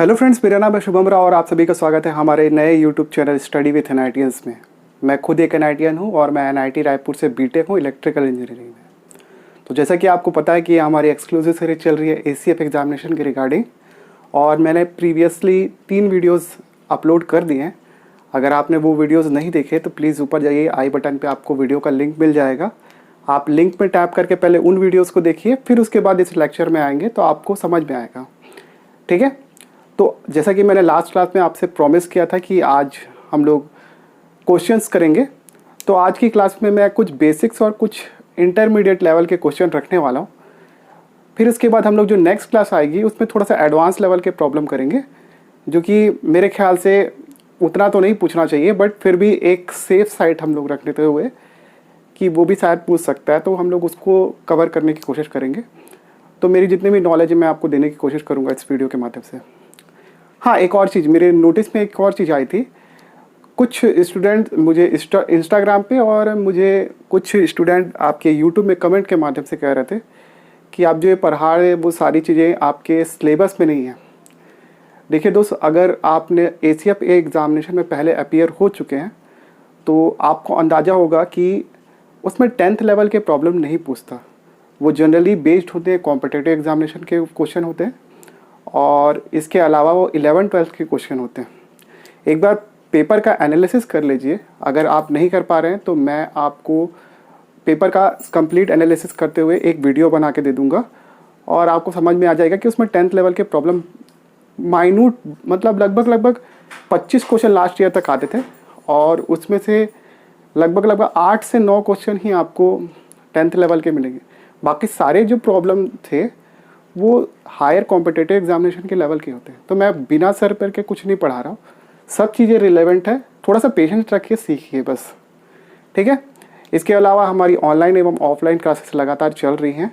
Hello friends, मेरा नाम है शुभम राव और आप सभी का स्वागत है हमारे नए यूट्यूब चैनल स्टडी विथ एनआईटीएंस में। मैं खुद एक एनआईटीएन हूं और मैं एनआईटी रायपुर से बीटेक हूं इलेक्ट्रिकल इंजीनियरिंग में। तो जैसा कि आपको पता है कि हमारी एक्सक्लूसिव सीरीज चल रही है एसीएफ एग्जामिनेशन के रिगार्डिंग, और मैंने प्रीवियसली 3 वीडियोज़ अपलोड कर दिए हैं। अगर आपने वो वीडियोज़ नहीं देखे तो प्लीज़ ऊपर जाइए, आई बटन पर आपको वीडियो का लिंक मिल जाएगा। आप लिंक पर टैप करके पहले उन वीडियोज़ को देखिए, फिर उसके बाद इस लेक्चर में आएंगे तो आपको समझ में आएगा। ठीक है, तो जैसा कि मैंने लास्ट क्लास में आपसे प्रॉमिस किया था कि आज हम लोग क्वेश्चंस करेंगे, तो आज की क्लास में मैं कुछ बेसिक्स और कुछ इंटरमीडिएट लेवल के क्वेश्चन रखने वाला हूँ। फिर इसके बाद हम लोग जो नेक्स्ट क्लास आएगी उसमें थोड़ा सा एडवांस लेवल के प्रॉब्लम करेंगे, जो कि मेरे ख्याल से उतना तो नहीं पूछना चाहिए, बट फिर भी एक सेफ साइड हम लोग रखते हुए कि वो भी शायद पूछ सकता है, तो हम लोग उसको कवर करने की कोशिश करेंगे। तो मेरी जितनी भी नॉलेज है मैं आपको देने की कोशिश करूँगा इस वीडियो के माध्यम से। हाँ, एक और चीज़ मेरे नोटिस में एक और चीज़ आई थी। कुछ स्टूडेंट मुझे इंस्टाग्राम पे और मुझे कुछ स्टूडेंट आपके यूट्यूब में कमेंट के माध्यम से कह रहे थे कि आप जो ये पढ़ा रहे वो सारी चीज़ें आपके सिलेबस में नहीं है। देखिए दोस्त, अगर आपने एसीएफ एग्ज़ामिनेशन में पहले अपीयर हो चुके हैं तो आपको अंदाज़ा होगा कि उसमें 10th लेवल के प्रॉब्लम नहीं पूछता। वो जनरली बेस्ड होते हैं, कॉम्पिटिटिव एग्जामिनेशन के क्वेश्चन होते हैं, और इसके अलावा वो 11th-12th के क्वेश्चन होते हैं। एक बार पेपर का एनालिसिस कर लीजिए। अगर आप नहीं कर पा रहे हैं तो मैं आपको पेपर का कंप्लीट एनालिसिस करते हुए एक वीडियो बना के दे दूंगा, और आपको समझ में आ जाएगा कि उसमें 10th लेवल के प्रॉब्लम माइन्यूट, मतलब लगभग 25 क्वेश्चन लास्ट ईयर तक आते थे, और उसमें से लगभग 8 से 9 क्वेश्चन ही आपको 10th लेवल के मिलेंगे। बाकी सारे जो प्रॉब्लम थे वो हायर कॉम्पिटिटिव एग्जामिनेशन के लेवल के होते हैं। तो मैं बिना सर पर के कुछ नहीं पढ़ा रहा हूँ, सब चीज़ें रिलेवेंट है। थोड़ा सा पेशेंस रखिए, सीखिए बस। ठीक है, इसके अलावा हमारी ऑनलाइन एवं ऑफलाइन क्लासेस लगातार चल रही हैं।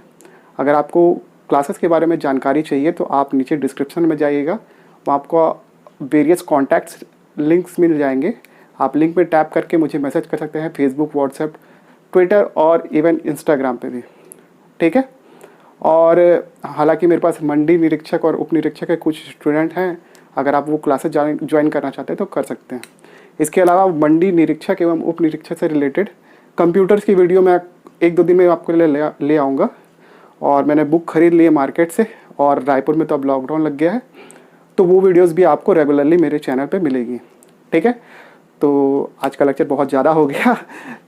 अगर आपको क्लासेस के बारे में जानकारी चाहिए तो आप नीचे डिस्क्रिप्शन में जाइएगा, वहाँ आपको वेरियस कॉन्टैक्ट्स लिंक्स मिल जाएंगे। आप लिंक पर टैप करके मुझे मैसेज कर सकते हैं, फेसबुक, व्हाट्सएप, ट्विटर और इवन इंस्टाग्राम पे भी। ठीक है, और हालांकि मेरे पास मंडी निरीक्षक और उप निरीक्षक के कुछ स्टूडेंट हैं। अगर आप वो क्लासेस ज्वाइन करना चाहते हैं तो कर सकते हैं। इसके अलावा मंडी निरीक्षक एवं उप निरीक्षक से रिलेटेड कंप्यूटर्स की वीडियो मैं 1-2 दिन में आपके लिए ले आऊँगा, और मैंने बुक खरीद ली है मार्केट से, और रायपुर में तो अब लॉकडाउन लग गया है, तो वो वीडियोज़ भी आपको रेगुलरली मेरे चैनल पर मिलेगी। ठीक है, तो आज का लेक्चर बहुत ज़्यादा हो गया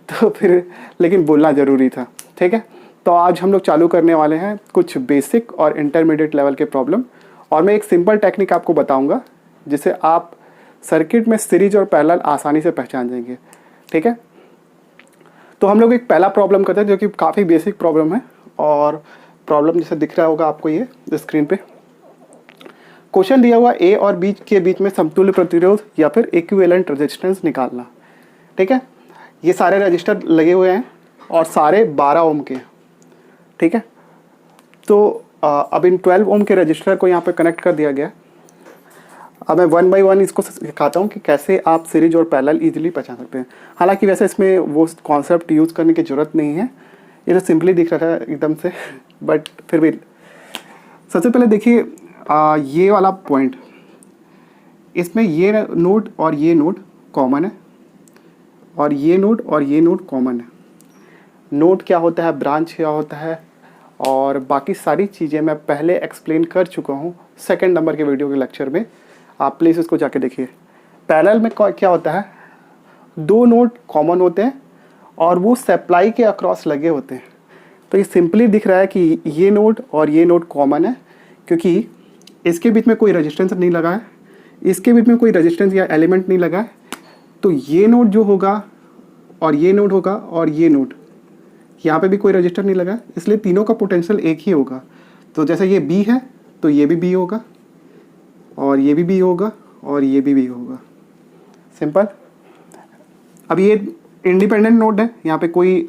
तो फिर लेकिन बोलना ज़रूरी था। ठीक है, तो आज हम लोग चालू करने वाले हैं कुछ बेसिक और इंटरमीडिएट लेवल के प्रॉब्लम, और मैं एक सिंपल टेक्निक आपको बताऊंगा जिससे आप सर्किट में सीरीज और पैरेलल आसानी से पहचान जाएंगे। ठीक है, तो हम लोग एक पहला प्रॉब्लम करते हैं जो कि काफ़ी बेसिक प्रॉब्लम है, और प्रॉब्लम जैसे दिख रहा होगा आपको ये स्क्रीन पे। क्वेश्चन दिया हुआ ए और बी के बीच में समतुल्य प्रतिरोध या फिर इक्विवेलेंट रेजिस्टेंस निकालना। ठीक है, ये सारे रजिस्टर लगे हुए हैं और सारे 12 ओम के। ठीक है, तो अब इन 12 ओम के रजिस्टर को यहाँ पे कनेक्ट कर दिया गया। अब मैं 1 बाय 1 इसको सिखाता हूँ कि कैसे आप सीरीज और पैरेलल इजीली पहचान सकते हैं। हालांकि वैसे इसमें वो कॉन्सेप्ट यूज़ करने की ज़रूरत नहीं है, ये तो सिंपली दिख रहा था एकदम से, बट फिर भी सबसे पहले देखिए ये वाला पॉइंट, इसमें ये नोड और ये नोड कॉमन है, और ये नोड और ये नोड कॉमन है। नोड क्या होता है, ब्रांच क्या होता है, और बाकी सारी चीज़ें मैं पहले एक्सप्लेन कर चुका हूँ 2nd नंबर के वीडियो के लेक्चर में। आप प्लीज़ उसको जाके देखिए। पैरेलल में क्या होता है, 2 नोड कॉमन होते हैं और वो सप्लाई के अक्रॉस लगे होते हैं। तो ये सिंपली दिख रहा है कि ये नोड और ये नोड कॉमन है, क्योंकि इसके बीच में कोई रेजिस्टेंस नहीं लगा है, इसके बीच में कोई रेजिस्टेंस या एलिमेंट नहीं लगा है। तो ये नोड जो होगा और ये नोड होगा और ये नोड, यहाँ पे भी कोई रजिस्टर नहीं लगा, इसलिए तीनों का पोटेंशियल एक ही होगा। तो जैसे ये बी है तो ये भी बी होगा, और ये भी बी होगा, और ये भी बी होगा। सिंपल। अब ये इंडिपेंडेंट नोड है, यहाँ पे कोई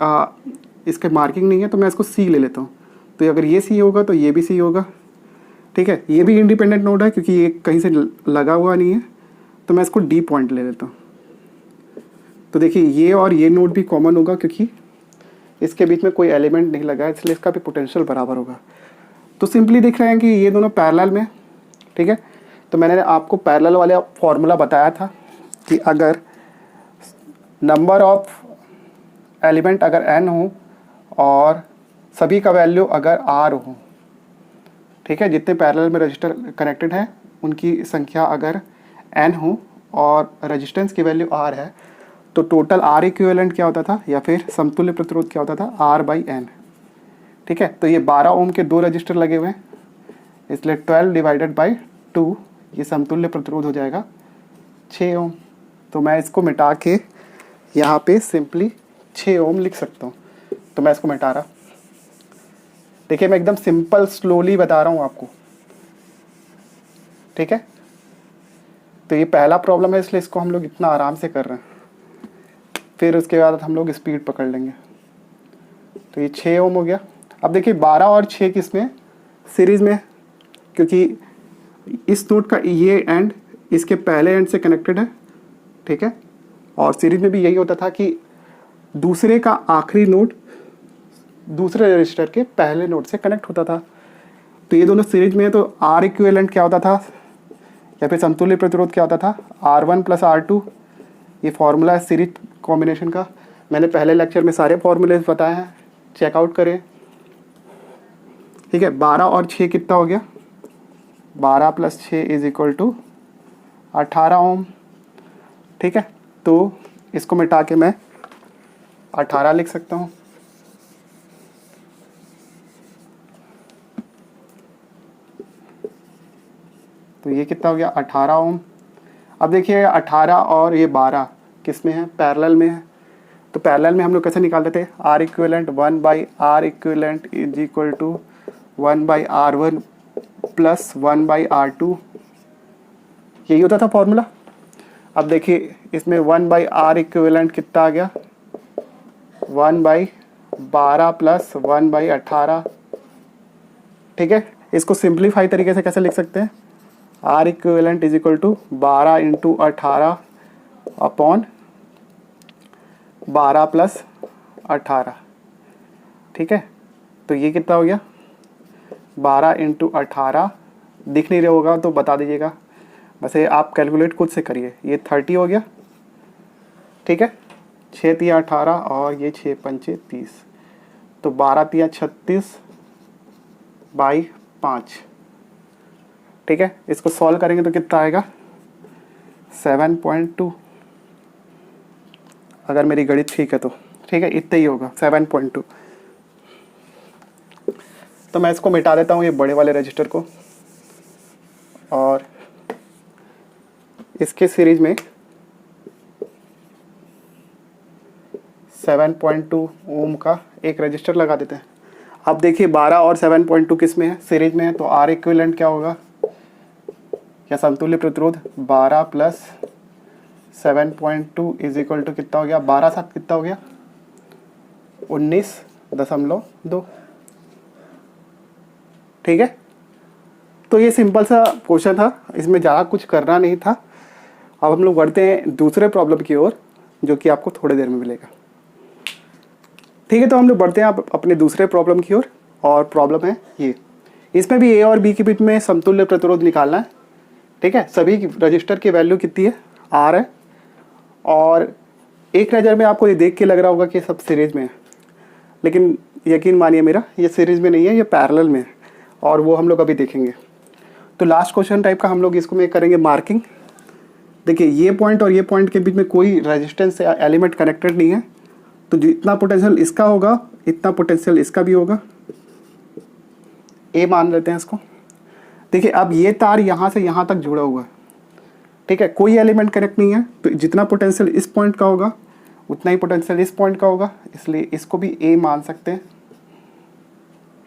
इसके मार्किंग नहीं है, तो मैं इसको सी ले लेता हूँ। तो अगर ये सी होगा तो ये भी सी होगा। ठीक है, ये भी इंडिपेंडेंट नोड है क्योंकि ये कहीं से लगा हुआ नहीं है, तो मैं इसको डी पॉइंट ले लेता हूँ। तो देखिए ये और ये नोड भी कॉमन होगा क्योंकि इसके बीच में कोई एलिमेंट नहीं लगा है, इसलिए इसका भी पोटेंशियल बराबर होगा। तो सिंपली दिख रहे हैं कि ये दोनों पैरेलल में। ठीक है, तो मैंने आपको पैरेलल वाले फॉर्मूला बताया था कि अगर नंबर ऑफ एलिमेंट अगर n हो और सभी का वैल्यू अगर r हो, ठीक है, जितने पैरेलल में रजिस्टर कनेक्टेड हैं उनकी संख्या अगर n हो और रेजिस्टेंस की वैल्यू r है, तो टोटल R इक्विवेलेंट क्या होता था या फिर समतुल्य प्रतिरोध क्या होता था, R/n। ठीक है, तो ये 12 ओम के 2 रजिस्टर लगे हुए हैं, इसलिए 12 डिवाइडेड बाई 2, ये समतुल्य प्रतिरोध हो जाएगा 6 ओम। तो मैं इसको मिटा के यहाँ पे सिंपली 6 ओम लिख सकता हूँ। तो मैं इसको मिटा रहा, देखिए मैं एकदम सिंपल स्लोली बता रहा हूँ आपको, ठीक है। तो ये पहला प्रॉब्लम है, इसलिए इसको हम लोग इतना आराम से कर रहे हैं, फिर उसके बाद हम लोग स्पीड पकड़ लेंगे। तो ये 6 ओम हो गया। अब देखिए 12 और 6 किस में, सीरीज़ में, क्योंकि इस नोड का ये एंड इसके पहले एंड से कनेक्टेड है, ठीक है। और सीरीज में भी यही होता था कि दूसरे का आखिरी नोड दूसरे रजिस्टर के पहले नोड से कनेक्ट होता था। तो ये दोनों सीरीज में है, तो R इक्विवेलेंट क्या होता था या फिर समतुल्य प्रतिरोध क्या होता था, R1 + R2। ये फॉर्मूला है सीरीज कॉम्बिनेशन का, मैंने पहले लेक्चर में सारे फॉर्मूले बताए हैं, चेकआउट करें, ठीक है। 12 और 6 कितना हो गया, 12 + 6 = 18 ओम, ठीक है। तो इसको मिटा के मैं 18 लिख सकता हूँ। तो ये कितना हो गया, 18 ओम। अब देखिए 18 और ये 12 किस में है, पैरेलल में है। तो पैरेलल में हम लोग कैसे निकालते थे, R equivalent 1/R equivalent = 1/R1 + 1/R2, यही होता था फॉर्मूला। अब देखिए इसमें 1/R इक्विवेलेंट कितना आ गया, 1/12 + 1/18, ठीक है। इसको सिंप्लीफाई तरीके से कैसे लिख सकते हैं, R इक्विवेलेंट = 12 × 18 अपॉन 12 + 18, ठीक है। तो ये कितना हो गया, 12 × 18, दिख नहीं रहा होगा तो बता दीजिएगा, वैसे आप कैलकुलेट खुद से करिए। ये 30 हो गया, ठीक है। 6 × 18 और ये 6 × 5 = 30, तो 12 × 36 / 5, ठीक है। इसको सॉल्व करेंगे तो कितना आएगा, 7.2, अगर मेरी गणित ठीक है तो, ठीक है, इतना ही होगा 7.2। तो मैं इसको मिटा देता हूँ ये बड़े वाले रजिस्टर को, और इसके सीरीज में 7.2 ओम का एक रजिस्टर लगा देते हैं। अब देखिए 12 और 7.2 किस में है, सीरीज में है, तो R इक्विवेलेंट क्या होगा या समतुल्य प्रतिरोध, 12 + 7.2 = कितना हो गया, 12 7 कितना हो गया, 19.2, ठीक है। तो ये सिंपल सा क्वेश्चन था, इसमें ज़्यादा कुछ करना नहीं था। अब हम लोग बढ़ते हैं दूसरे प्रॉब्लम की ओर, जो कि आपको थोड़ी देर में मिलेगा, ठीक है। तो हम लोग बढ़ते हैं अपने दूसरे प्रॉब्लम की ओर, और प्रॉब्लम है ये, इसमें भी A और B के बीच में समतुल्य प्रतिरोध निकालना है, ठीक है। सभी रजिस्टर की वैल्यू कितनी है, R है, और एक नज़र में आपको ये देख के लग रहा होगा कि सब सीरीज में है, लेकिन यकीन मानिए मेरा, ये सीरीज में नहीं है, ये पैरेलल में है, और वो हम लोग अभी देखेंगे। तो लास्ट क्वेश्चन टाइप का हम लोग इसको में करेंगे मार्किंग। देखिए ये पॉइंट और ये पॉइंट के बीच में कोई रेजिस्टेंस या एलिमेंट कनेक्टेड नहीं है, तो जितना पोटेंशियल इसका होगा इतना पोटेंशियल इसका भी होगा, ए मान लेते हैं इसको। देखिए अब ये तार यहाँ से यहाँ तक जुड़ा हुआ है, ठीक है, कोई एलिमेंट कनेक्ट नहीं है, तो जितना पोटेंशियल इस पॉइंट का होगा उतना ही पोटेंशियल इस पॉइंट का होगा, इसलिए इसको भी ए मान सकते हैं,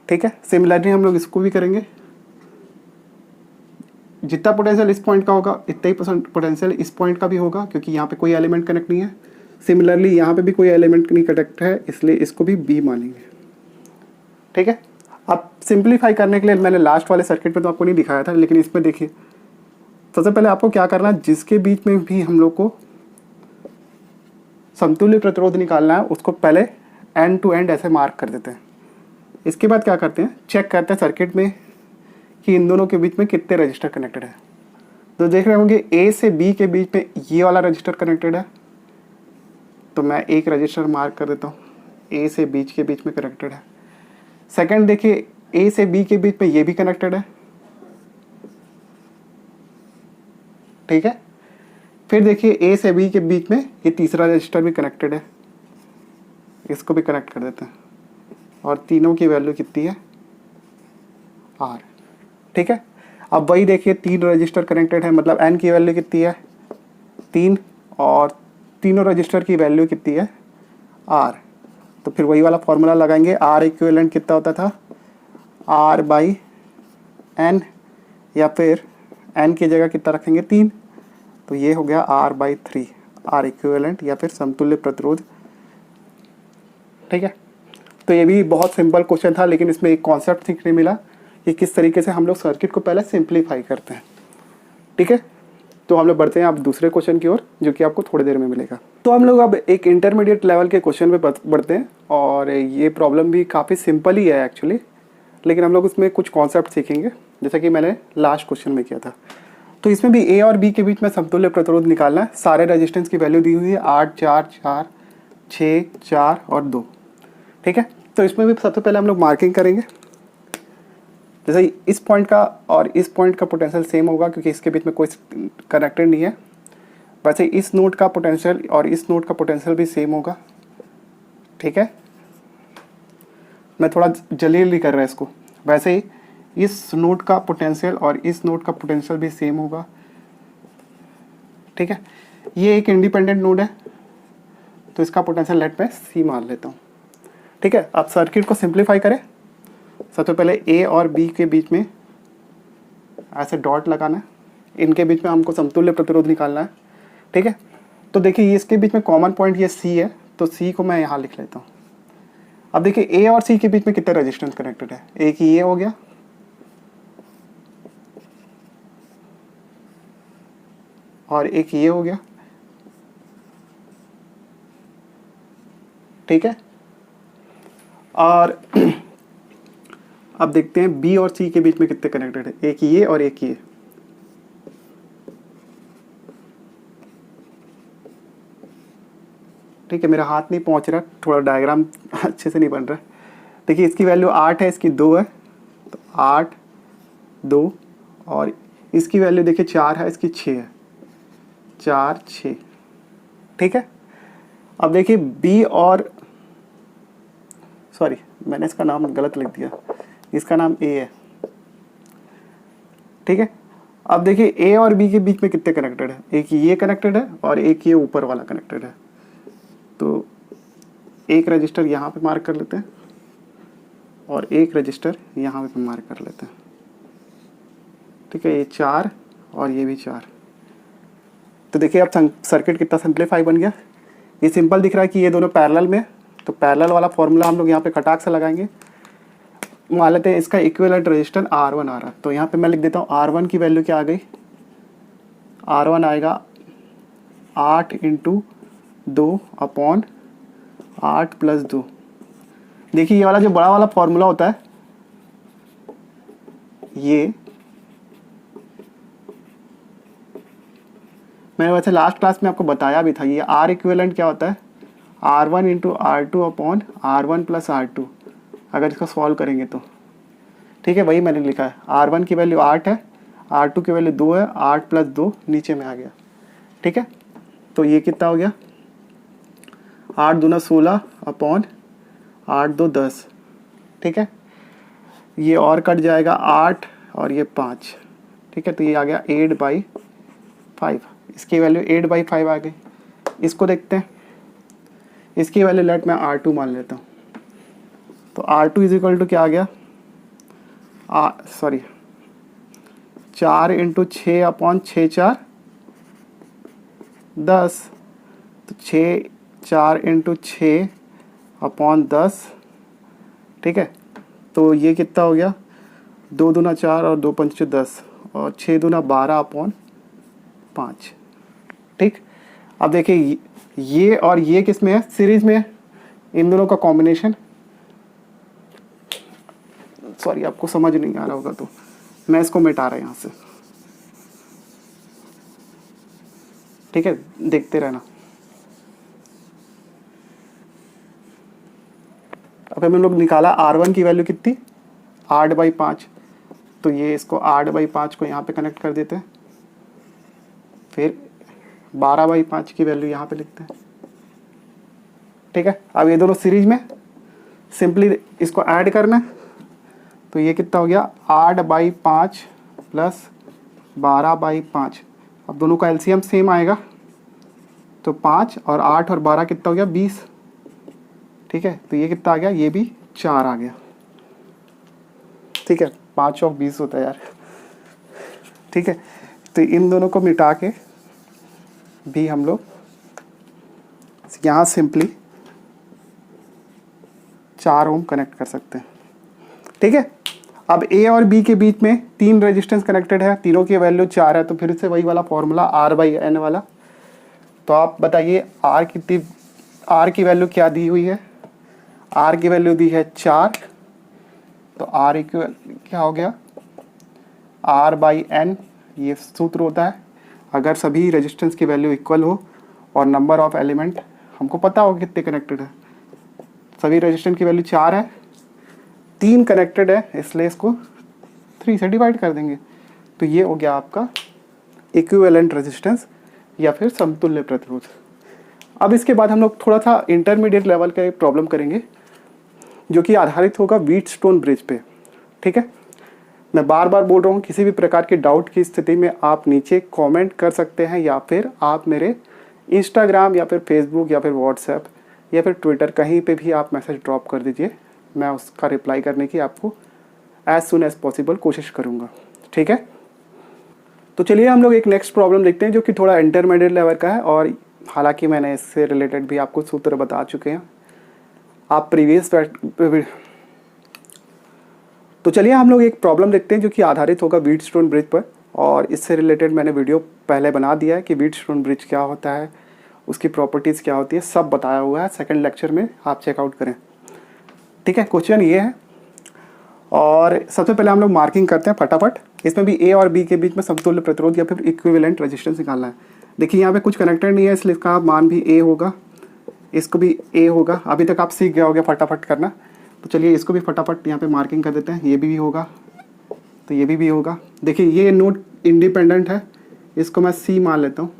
ठीक है। सिमिलरली हम लोग इसको भी करेंगे, जितना पोटेंशियल इस पॉइंट का होगा इतना ही पोटेंशियल इस पॉइंट का भी होगा, क्योंकि यहाँ पे कोई एलिमेंट कनेक्ट नहीं है। सिमिलरली यहाँ पे भी कोई एलिमेंट नहीं कनेक्ट है, इसलिए इसको भी बी मानेंगे, ठीक है। अब सिंप्लीफाई करने के लिए मैंने लास्ट वाले सर्किट में तो आपको नहीं दिखाया था, लेकिन इसमें देखिए सबसे पहले आपको क्या करना है, जिसके बीच में भी हम लोग को समतुल्य प्रतिरोध निकालना है उसको पहले एंड टू एंड ऐसे मार्क कर देते हैं। इसके बाद क्या करते हैं, चेक करते हैं सर्किट में कि इन दोनों के बीच में कितने रजिस्टर कनेक्टेड है। तो देख रहे होंगे ए से बी के बीच में ये वाला रजिस्टर कनेक्टेड है, तो मैं एक रजिस्टर मार्क कर देता हूँ, ए से बीच के बीच में कनेक्टेड है। सेकंड देखिए ए से बी के बीच में ये भी कनेक्टेड है, ठीक है। फिर देखिए ए से बी के बीच में ये तीसरा रजिस्टर भी कनेक्टेड है, इसको भी कनेक्ट कर देते हैं, और तीनों की वैल्यू कितनी है, आर, ठीक है। अब वही देखिए 3 रजिस्टर कनेक्टेड है, मतलब एन की वैल्यू कितनी है 3, और तीनों रजिस्टर की वैल्यू कितनी है आर। तो फिर वही वाला फॉर्मूला लगाएंगे, आर इक्विवेलेंट कितना होता था, आर बाई एन, या फिर एन की जगह कितना रखेंगे 3, तो ये हो गया आर बाई 3, आर इक्विवेलेंट या फिर समतुल्य प्रतिरोध, ठीक है। तो ये भी बहुत सिंपल क्वेश्चन था, लेकिन इसमें एक कॉन्सेप्ट सीखने मिला कि किस तरीके से हम लोग सर्किट को पहले सिंप्लीफाई करते हैं, ठीक है। तो हम लोग बढ़ते हैं अब दूसरे क्वेश्चन की ओर, जो कि आपको थोड़ी देर में मिलेगा। तो हम लोग अब एक इंटरमीडिएट लेवल के क्वेश्चन पे बढ़ते हैं, और ये प्रॉब्लम भी काफ़ी सिंपल ही है एक्चुअली, लेकिन हम लोग उसमें कुछ कॉन्सेप्ट सीखेंगे, जैसा कि मैंने लास्ट क्वेश्चन में किया था। तो इसमें भी ए और बी के बीच में समतुल्य प्रतिरोध निकालना है। सारे रेजिस्टेंस की वैल्यू दी हुई है 8, 4, 4, 6, 4 और 2, ठीक है। तो इसमें भी सबसे पहले हम लोग मार्किंग करेंगे। जैसे इस पॉइंट का और इस पॉइंट का पोटेंशियल सेम होगा, क्योंकि इसके बीच में कोई कनेक्टेड नहीं है। वैसे इस नोड का पोटेंशियल और इस नोड का पोटेंशियल भी सेम होगा, ठीक है। मैं थोड़ा जल्दी कर रहा है इसको। वैसे ही इस नोड का पोटेंशियल और इस नोड का पोटेंशियल भी सेम होगा, ठीक है। ये एक इंडिपेंडेंट नोड है, तो इसका पोटेंशियल लेट मैं सी मान लेता हूँ, ठीक है। आप सर्किट को सिंप्लीफाई करें। सबसे पहले ए और बी के बीच में ऐसे डॉट लगाना है, इनके बीच में हमको समतुल्य प्रतिरोध निकालना है, ठीक है। तो देखिए इसके बीच में कॉमन पॉइंट ये सी है, तो सी को मैं यहाँ लिख लेता हूँ। अब देखिए ए और सी के बीच में कितने रेजिस्टेंस कनेक्टेड है, एक ये हो गया, और एक ये हो गया, ठीक है। और अब देखते हैं बी और सी के बीच में कितने कनेक्टेड है, एक ये और एक ये, ठीक है। मेरा हाथ नहीं पहुंच रहा, थोड़ा डायग्राम अच्छे से नहीं बन रहा है। देखिए इसकी वैल्यू 8 है, इसकी 2 है, तो 8, 2, और इसकी वैल्यू देखिए 4 है, इसकी 6 है, 4, 6, ठीक है। अब देखिए बी और सॉरी मैंने इसका नाम गलत लिख दिया, इसका नाम ए है, ठीक है। अब देखिए ए और बी के बीच में कितने कनेक्टेड है, एक ये कनेक्टेड है और एक ये ऊपर वाला कनेक्टेड है। तो एक रजिस्टर यहाँ पे मार्क कर लेते हैं और एक रजिस्टर यहाँ पे मार्क कर लेते हैं, ठीक है। ये 4 और ये भी 4। तो देखिए अब सर्किट कितना सिंप्लीफाई बन गया। ये सिंपल दिख रहा है कि ये दोनों पैरेलल में, तो पैरेलल वाला फॉर्मूला हम लोग यहाँ पे खटाक से लगाएंगे। मान लेते हैं इसका इक्विवेलेंट रेजिस्टेंस R1 आ रहा है, तो यहाँ पे मैं लिख देता हूँ R1 की वैल्यू क्या आ गई, R1 आएगा 8 × 2 अपॉन 8 + 2। देखिए ये वाला जो बड़ा वाला फॉर्मूला होता है, ये मैंने वैसे लास्ट क्लास में आपको बताया भी था। ये R इक्विवेलेंट क्या होता है, R1 × R2 upon R1 + R2, अगर इसको सॉल्व करेंगे तो, ठीक है। वही मैंने लिखा है, R1 की वैल्यू 8 है, R2 की वैल्यू 2 है, 8 + 2 नीचे में आ गया, ठीक है। तो ये कितना हो गया, 8 दूना 16 अपॉन 8 2 10, ठीक है। ये और कट जाएगा 8 और ये 5, ठीक है। तो ये आ गया 8/5, इसकी वैल्यू 8/5 आ गई। इसको देखते हैं, इसकी वैल्यू लेट मैं R2 मान लेता हूँ। तो R2 = क्या आ गया, 4 × 6 अपॉन 6 4 10, तो 4 × 6 अपॉन 10, ठीक है। तो ये कितना हो गया, 2 दूना 4 और 2 पंचे 10 और 6 दूना 12 अपॉन 5, ठीक। अब देखिए ये और ये किस में है, सीरीज में है, इन दोनों का कॉम्बिनेशन। सॉरी आपको समझ नहीं आ रहा होगा, तो मैं इसको मिटा रहा यहाँ से, ठीक है, देखते रहना। अब हम लोग निकाला R1 की वैल्यू कितनी, 8/5, तो ये इसको 8/5 को यहाँ पे कनेक्ट कर देते हैं, फिर 12/5 की वैल्यू यहाँ पे लिखते हैं। ठीक है, अब ये दोनों सीरीज में, सिंपली इसको ऐड करना है, तो ये कितना हो गया 8/5 प्लस 12/5। अब दोनों का एलसीएम सेम आएगा, तो 5 और 8 और 12 कितना हो गया 20। ठीक है, तो ये कितना आ गया, ये भी 4 आ गया। ठीक है, 5 और 20 होता है यार। ठीक है, तो इन दोनों को मिटा के भी हम लोग यहाँ सिंपली 4 ओम कनेक्ट कर सकते हैं। ठीक है, अब ए और बी के बीच में 3 रेजिस्टेंस कनेक्टेड है, तीनों की वैल्यू 4 है, तो फिर से वही वाला फॉर्मूला R/N वाला। तो आप बताइए R कितनी, R की वैल्यू क्या दी हुई है, R की वैल्यू दी है 4, तो R इक्वल क्या हो गया R/N। ये सूत्र होता है अगर सभी रेजिस्टेंस की वैल्यू इक्वल हो और नंबर ऑफ एलिमेंट हमको पता हो कितने कनेक्टेड है। सभी रेजिस्टेंस की वैल्यू 4 है, 3 कनेक्टेड है, इसलिए इसको 3 से डिवाइड कर देंगे, तो ये हो गया आपका इक्विवेलेंट रेजिस्टेंस या फिर समतुल्य प्रतिरोध। अब इसके बाद हम लोग थोड़ा सा इंटरमीडिएट लेवल का एक प्रॉब्लम करेंगे जो कि आधारित होगा व्हीटस्टोन ब्रिज पे। ठीक है, मैं बार बार बोल रहा हूँ, किसी भी प्रकार के डाउट की स्थिति में आप नीचे कमेंट कर सकते हैं, या फिर आप मेरे इंस्टाग्राम या फिर फेसबुक या फिर व्हाट्सएप या फिर ट्विटर कहीं पे भी आप मैसेज ड्रॉप कर दीजिए, मैं उसका रिप्लाई करने की आपको एज सुन एज पॉसिबल कोशिश करूँगा। ठीक है, तो चलिए हम लोग एक नेक्स्ट प्रॉब्लम देखते हैं जो कि थोड़ा इंटरमीडिएट लेवल का है, और हालांकि मैंने इससे रिलेटेड भी आपको सूत्र बता चुके हैं आप प्रीवियस। तो चलिए हम लोग एक प्रॉब्लम देखते हैं जो कि आधारित होगा व्हीटस्टोन ब्रिज पर, और इससे रिलेटेड मैंने वीडियो पहले बना दिया है कि व्हीटस्टोन ब्रिज क्या होता है, उसकी प्रॉपर्टीज़ क्या होती है, सब बताया हुआ है, सेकंड लेक्चर में आप चेकआउट करें। ठीक है, क्वेश्चन ये है, और सबसे पहले हम लोग मार्किंग करते हैं फटाफट। इसमें भी ए और बी के बीच में समतुल्य प्रतिरोध या फिर इक्विवेलेंट रेजिस्टेंस निकालना है। देखिए यहाँ पे कुछ कनेक्टेड नहीं है, इसलिए इसका मान भी ए होगा, इसको भी ए होगा। अभी तक आप सीख गए होगे फटाफट करना, तो चलिए इसको भी फटाफट यहाँ पे मार्किंग कर देते हैं। ये भी होगा, तो ये भी होगा। देखिए ये नोड इंडिपेंडेंट है, इसको मैं सी मान लेता हूँ,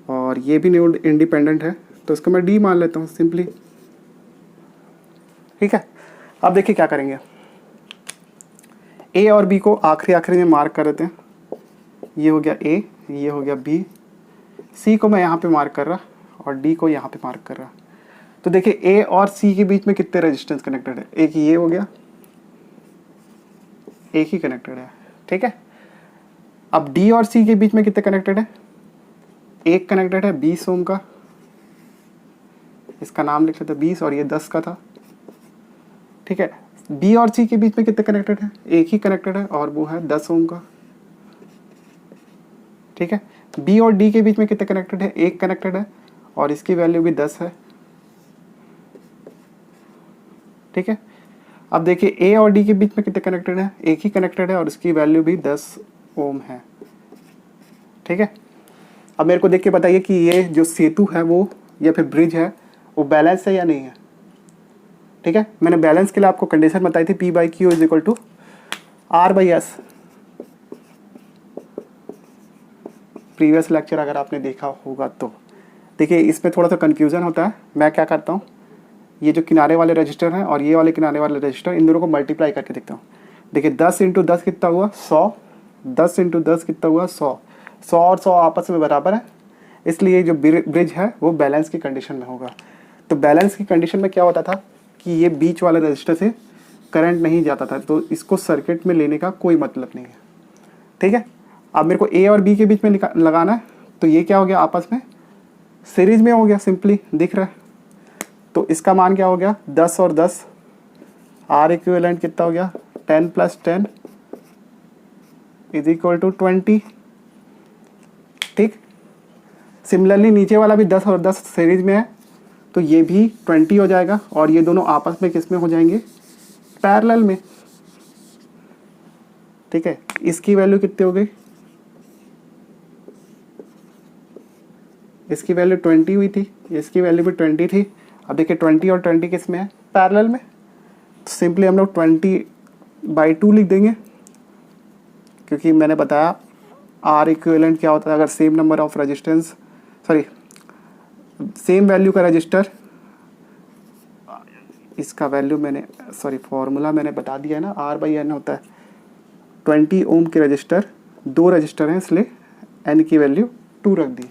और ये भी नोड इंडिपेंडेंट है, तो इसको मैं डी मान लेता हूँ सिंपली। ठीक है, अब देखिए क्या करेंगे, ए और बी को आखिरी में मार्क कर देते हैं। ये हो गया ए, ये हो गया बी, सी को मैं यहाँ पे मार्क कर रहा और डी को यहाँ पे मार्क कर रहा। तो देखिए ए और सी के बीच में कितने रेजिस्टेंस कनेक्टेड है, एक ये हो गया, एक ही कनेक्टेड है। ठीक है, अब डी और सी के बीच में कितने कनेक्टेड है, एक कनेक्टेड है 20 ओम का, इसका नाम लिख लेते हैं 20, और ये 10 का था। ठीक है, बी और सी के बीच में कितने कनेक्टेड है, एक ही कनेक्टेड है और वो है 10 ओम का। ठीक है, बी और डी के बीच में कितने कनेक्टेड है, एक कनेक्टेड है और इसकी वैल्यू भी 10 है। ठीक है, अब देखिए ए और डी के बीच में कितने कनेक्टेड है, एक ही कनेक्टेड है और इसकी वैल्यू भी 10 ओम है। ठीक है, अब मेरे को देख के बताइए कि ये जो सेतु है वो या फिर ब्रिज है वो बैलेंस है या नहीं है। ठीक है, मैंने बैलेंस के लिए आपको कंडीशन बताई थी, P/Q is equal to R/S। Previous lecture अगर आपने देखा होगा तो देखिए इसमें थोड़ा सा कन्फ्यूज़न होता है। मैं क्या करता हूँ, ये जो किनारे वाले रजिस्टर हैं और ये वाले किनारे वाले रजिस्टर, इन दोनों को मल्टीप्लाई करके देखता हूँ। देखिए 10 × 10 कितना हुआ 100, 10 × 10 कितना हुआ 100, 100 और 100 आपस में बराबर है, इसलिए जो ब्रिज है वो बैलेंस की कंडीशन में होगा। तो बैलेंस की कंडीशन में क्या होता था कि ये बीच वाले रजिस्टर से करंट नहीं जाता था, तो इसको सर्किट में लेने का कोई मतलब नहीं है। ठीक है, अब मेरे को ए और बी के बीच में लगाना है, तो ये क्या हो गया आपस में सीरीज में हो गया, सिंपली दिख रहा है। तो इसका मान क्या हो गया 10 और 10, आर इक्विवेलेंट कितना हो गया 10 + 10 इज इक्वल टू 20। ठीक, सिमिलरली नीचे वाला भी 10 और 10 सीरीज में है, तो ये भी 20 हो जाएगा, और ये दोनों आपस में किस में हो जाएंगे, पैरेलल में। ठीक है, इसकी वैल्यू कितनी हो गई इसकी वैल्यू 20 हुई थी, इसकी वैल्यू भी 20 थी। अब देखिए 20 और 20 किस में है, पैरेलल में। तो सिंपली हम लोग 20/2 लिख देंगे, क्योंकि मैंने बताया आर इक्विवेलेंट क्या होता है अगर same number of resistance, sorry same value का रजिस्टर, इसका वैल्यू मैंने फॉर्मूला मैंने बता दिया है ना, R/N होता है। 20 ओम के रजिस्टर, 2 रजिस्टर हैं इसलिए N की वैल्यू 2 रख दी।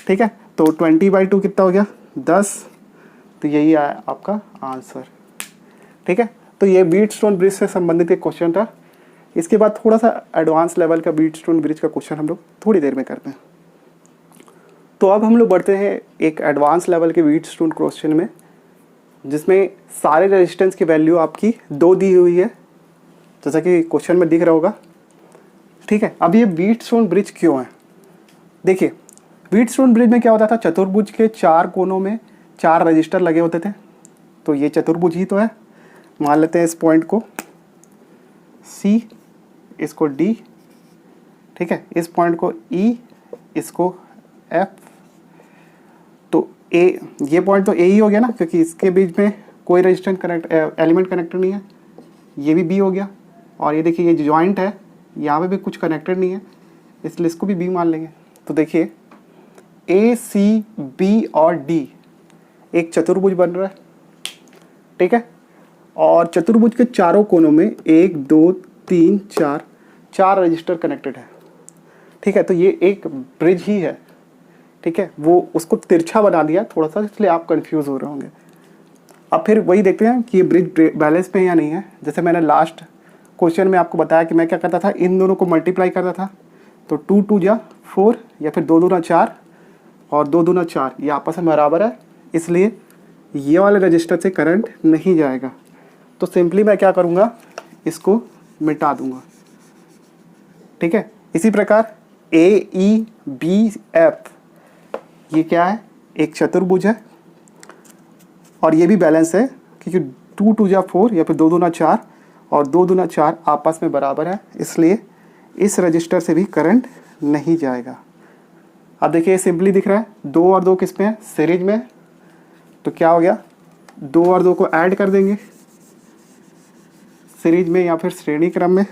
ठीक है, तो 20/2 कितना हो गया, 10। तो यही आया आपका आंसर। ठीक है, तो ये व्हीटस्टोन ब्रिज से संबंधित एक क्वेश्चन था। इसके बाद थोड़ा सा एडवांस लेवल का व्हीटस्टोन ब्रिज का क्वेश्चन हम लोग थोड़ी देर में करते हैं। तो अब हम लोग बढ़ते हैं एक एडवांस लेवल के व्हीटस्टोन क्वेश्चन में, जिसमें सारे रेजिस्टेंस की वैल्यू आपकी 2 दी हुई है, जैसा कि क्वेश्चन में दिख रहा होगा। ठीक है, अब ये व्हीटस्टोन ब्रिज क्यों है, देखिए व्हीटस्टोन ब्रिज में क्या होता था, चतुर्भुज के 4 कोनों में 4 रजिस्टर लगे होते थे। तो ये चतुर्भुज ही तो है, मान लेते हैं इस पॉइंट को C, इसको D, ठीक है, इस पॉइंट को E, इसको F। तो A, ये पॉइंट तो A ही हो गया ना, क्योंकि इसके बीच में कोई रेजिस्टेंस एलिमेंट कनेक्टेड नहीं है। ये भी B हो गया, और ये देखिए ये जॉइंट है, यहाँ पे भी कुछ कनेक्टेड नहीं है, इसलिए इसको भी B मान लेंगे। तो देखिए A, C, B और D एक चतुर्भुज बन रहा है। ठीक है, और चतुर्भुज के चारों कोनों में 1 2 3 4 रजिस्टर कनेक्टेड है। ठीक है, तो ये एक ब्रिज ही है। ठीक है, वो उसको तिरछा बना दिया थोड़ा सा, इसलिए आप कंफ्यूज हो रहे होंगे। अब फिर वही देखते हैं कि ये ब्रिज बैलेंस पे है या नहीं है। जैसे मैंने लास्ट क्वेश्चन में आपको बताया कि मैं क्या करता था, इन दोनों को मल्टीप्लाई करता था। तो 2 2 जा 4, या फिर 2 दूना 4 और 2 दूना 4, ये आपस में बराबर है, इसलिए ये वाले रजिस्टर से करंट नहीं जाएगा। तो सिंपली मैं क्या करूँगा, इसको मिटा दूंगा। ठीक है, इसी प्रकार AEBF ये क्या है, एक चतुर्भुज है, और ये भी बैलेंस है, क्योंकि 2 2 जा 4 या फिर 2 दूना 4 और 2 दूना 4 आपस में बराबर है, इसलिए इस रजिस्टर से भी करंट नहीं जाएगा। अब देखिए सिंपली दिख रहा है, 2 और 2 किस में है, सीरीज में। तो क्या हो गया, 2 और 2 को ऐड कर देंगे सीरीज में या फिर श्रेणी क्रम में।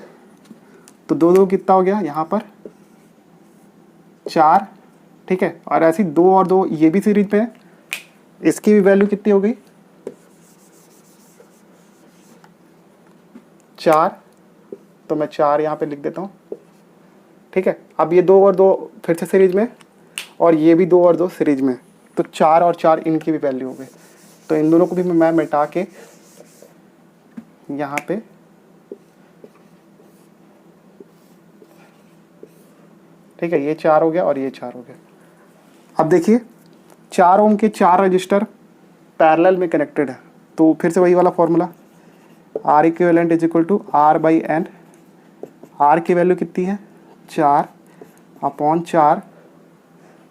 तो 2 2 कितना हो गया यहाँ पर 4। ठीक है, और ऐसी 2 और 2 ये भी सीरीज में है, इसकी भी वैल्यू कितनी हो गई 4। तो मैं 4 यहाँ पे लिख देता हूँ। ठीक है, अब ये 2 और 2 फिर से सीरीज में, और ये भी 2 और 2 सीरीज में। तो 4 और 4 इनकी भी वैल्यू हो गई। तो इन दोनों को भी मैं मिटा के यहाँ पे ठीक है, ये 4 हो गया और ये 4 हो गया। अब देखिए 4 ओम के 4 रजिस्टर पैरेलल में कनेक्टेड है। तो फिर से वही वाला formula, R equivalent is equal to R/N। R की वैल्यू कितनी है 4/4।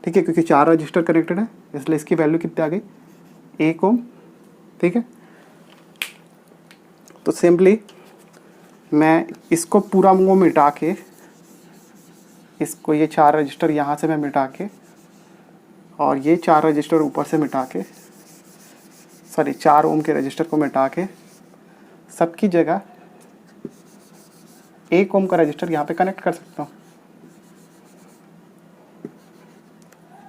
ठीक है, क्योंकि 4 रजिस्टर कनेक्टेड है, इसलिए इसकी वैल्यू कितनी आ गई 1 ओम। ठीक है, तो सिंपली मैं इसको पूरा वो मिटा के, इसको ये 4 रजिस्टर यहाँ से मैं मिटा के, और ये 4 रजिस्टर ऊपर से मिटा के, सॉरी 4 ओम के रजिस्टर को मिटा के, सबकी जगह 1 ओम का रजिस्टर यहाँ पे कनेक्ट कर सकता हूँ।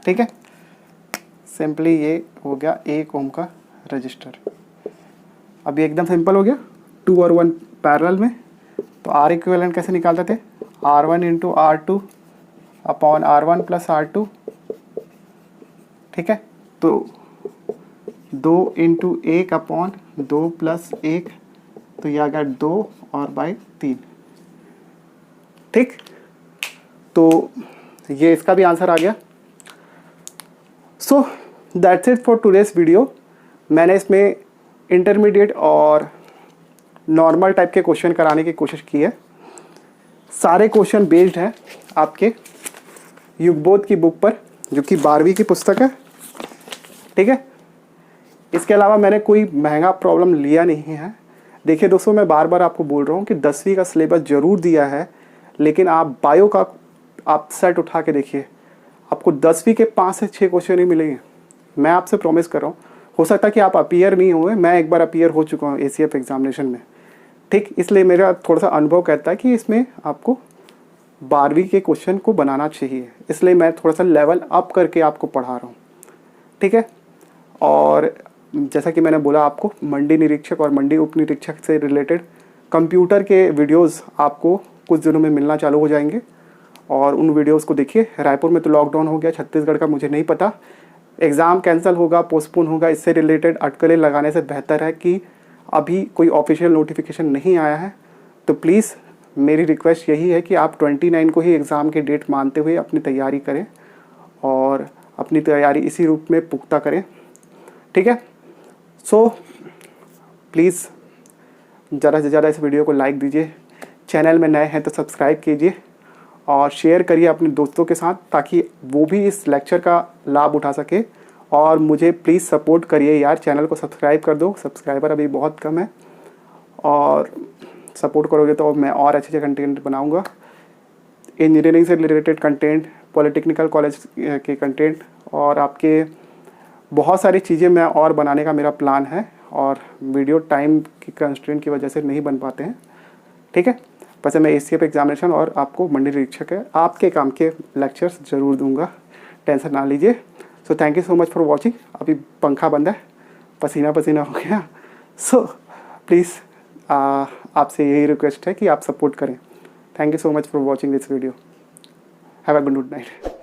ठीक है, सिंपली ये हो गया 1 ओम का रजिस्टर। अब ये एकदम सिंपल हो गया, 2 और 1 पैरेलल में। तो R इक्विवेलेंट कैसे निकालते थे, R1 into R2 upon R1 plus R2। ठीक है, तो 2 इंटू 1 अपॉन 2 प्लस 1, तो यह आ गया 2 और बाई 3। ठीक, तो ये इसका भी आंसर आ गया। So that's it for today's video. मैंने इसमें इंटरमीडिएट और नॉर्मल टाइप के क्वेश्चन कराने की कोशिश की है। सारे क्वेश्चन बेस्ड हैं आपके युगबोध की बुक पर, जो कि 12वीं की पुस्तक है। ठीक है, इसके अलावा मैंने कोई महंगा प्रॉब्लम लिया नहीं है। देखिए दोस्तों, मैं बार बार आपको बोल रहा हूँ कि 10वीं का सिलेबस ज़रूर दिया है, लेकिन आप बायो का आप सेट उठा के देखिए, आपको 10वीं के 5 से 6 क्वेश्चन ही मिलेंगे, मैं आपसे प्रॉमिस कर रहा हूँ। हो सकता है कि आप अपीयर नहीं हुए, मैं एक बार अपीयर हो चुका हूँ ACF एग्जामिनेशन में, ठीक। इसलिए मेरा थोड़ा सा अनुभव कहता है कि इसमें आपको 12वीं के क्वेश्चन को बनाना चाहिए, इसलिए मैं थोड़ा सा लेवल अप करके आपको पढ़ा रहा हूँ, ठीक है। और जैसा कि मैंने बोला, आपको मंडी निरीक्षक और मंडी उप निरीक्षक से रिलेटेड कंप्यूटर के वीडियोस आपको कुछ दिनों में मिलना चालू हो जाएंगे, और उन वीडियोस को देखिए। रायपुर में तो लॉकडाउन हो गया, छत्तीसगढ़ का मुझे नहीं पता, एग्ज़ाम कैंसिल होगा, पोस्टपोन होगा, इससे रिलेटेड अटकलें लगाने से बेहतर है कि अभी कोई ऑफिशियल नोटिफिकेशन नहीं आया है। तो प्लीज़ मेरी रिक्वेस्ट यही है कि आप 29 को ही एग्ज़ाम की डेट मानते हुए अपनी तैयारी करें, और अपनी तैयारी इसी रूप में पुख्ता करें, ठीक है। सो प्लीज़ ज़्यादा से ज़्यादा इस वीडियो को लाइक दीजिए, चैनल में नए हैं तो सब्सक्राइब कीजिए, और शेयर करिए अपने दोस्तों के साथ, ताकि वो भी इस लेक्चर का लाभ उठा सके। और मुझे प्लीज़ सपोर्ट करिए यार, चैनल को सब्सक्राइब कर दो, सब्सक्राइबर अभी बहुत कम है, और सपोर्ट करोगे तो मैं और अच्छे कंटेंट बनाऊंगा, इंजीनियरिंग से रिलेटेड कंटेंट, पॉलिटेक्निकल कॉलेज के कंटेंट, और आपके बहुत सारी चीज़ें मैं और बनाने का मेरा प्लान है, और वीडियो टाइम की कंस्ट्रेंट की वजह से नहीं बन पाते हैं, ठीक है। वैसे मैं ACF एग्जामिनेशन और आपको मंडी निरीक्षक है आपके काम के लेक्चर्स ज़रूर दूंगा, टेंशन ना लीजिए। So thank you so much for watching. अभी पंखा बंद है, पसीना पसीना हो गया। सो प्लीज़ आपसे यही रिक्वेस्ट है कि आप सपोर्ट करें। Thank you so much for watching this video. Have a good night.